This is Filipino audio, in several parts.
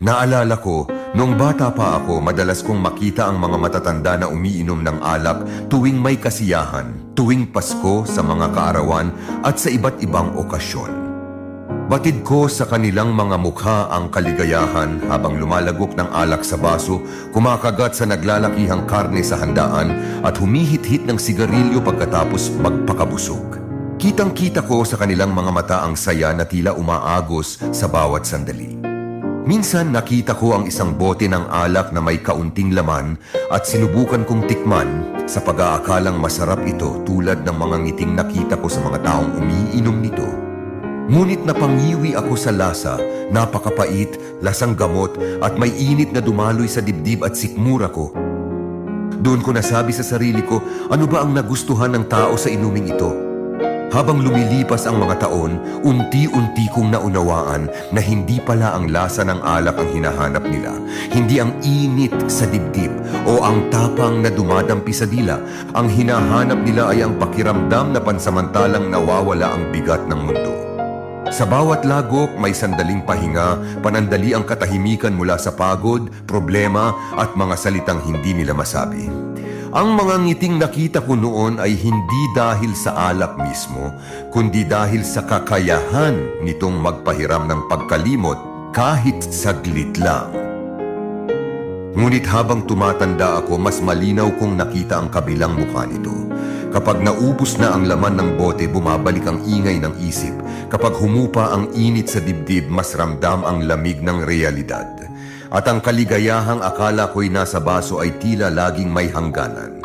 Naalala ko, noong bata pa ako, madalas kong makita ang mga matatanda na umiinom ng alak tuwing may kasiyahan, tuwing Pasko, sa mga kaarawan at sa iba't ibang okasyon. Batid ko sa kanilang mga mukha ang kaligayahan habang lumalagok ng alak sa baso, kumakagat sa naglalakihang karne sa handaan at humihit-hit ng sigarilyo pagkatapos magpakabusog. Kitang-kita ko sa kanilang mga mata ang saya na tila umaagos sa bawat sandali. Minsan nakita ko ang isang bote ng alak na may kaunting laman at sinubukan kong tikman sa pag-aakalang masarap ito tulad ng mga ngiting nakita ko sa mga taong umiinom nito. Ngunit napangiwi ako sa lasa, napakapait, lasang gamot at may init na dumaloy sa dibdib at sikmura ko. Doon ko nasabi sa sarili ko, ano ba ang nagustuhan ng tao sa inuming ito? Habang lumilipas ang mga taon, unti-unti kong naunawaan na hindi pala ang lasa ng alak ang hinahanap nila. Hindi ang init sa dibdib o ang tapang na dumadampi sa dila. Ang hinahanap nila ay ang pakiramdam na pansamantalang nawawala ang bigat ng mundo. Sa bawat lagok, may sandaling pahinga, panandali ang katahimikan mula sa pagod, problema at mga salitang hindi nila masabi. Ang mga ngiting nakita ko noon ay hindi dahil sa alak mismo, kundi dahil sa kakayahan nitong magpahiram ng pagkalimot kahit saglit lang. Ngunit habang tumatanda ako, mas malinaw kong nakita ang kabilang mukha nito. Kapag naubos na ang laman ng bote, bumabalik ang ingay ng isip. Kapag humupa ang init sa dibdib, mas ramdam ang lamig ng realidad. At ang kaligayahang akala ko'y nasa baso ay tila laging may hangganan.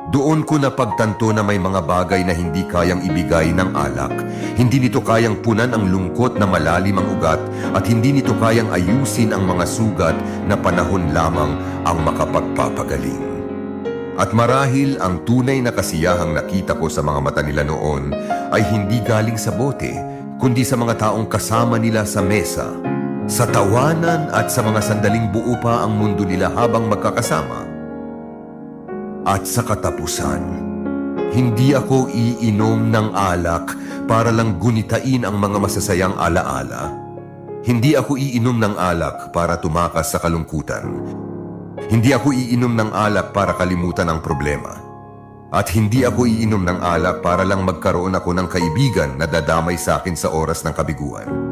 Doon ko napagtanto na may mga bagay na hindi kayang ibigay ng alak. Hindi nito kayang punan ang lungkot na malalim ang ugat at hindi nito kayang ayusin ang mga sugat na panahon lamang ang makapagpapagaling. At marahil ang tunay na kasiyahang nakita ko sa mga mata nila noon ay hindi galing sa bote, kundi sa mga taong kasama nila sa mesa, sa tawanan at sa mga sandaling buo pa ang mundo nila habang magkakasama. At sa katapusan, hindi ako iinom ng alak para lang gunitain ang mga masasayang alaala. Hindi ako iinom ng alak para tumakas sa kalungkutan. Hindi ako iinom ng alak para kalimutan ang problema. At hindi ako iinom ng alak para lang magkaroon ako ng kaibigan na dadamay sa akin sa oras ng kabiguan.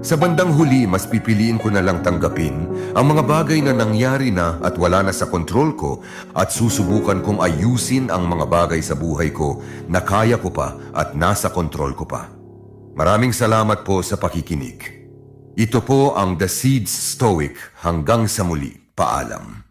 Sa bandang huli, mas pipiliin ko na lang tanggapin ang mga bagay na nangyari na at wala na sa kontrol ko at susubukan kong ayusin ang mga bagay sa buhay ko na kaya ko pa at nasa kontrol ko pa. Maraming salamat po sa pakikinig. Ito po ang The Seeds Stoic. Hanggang sa muli. Paalam.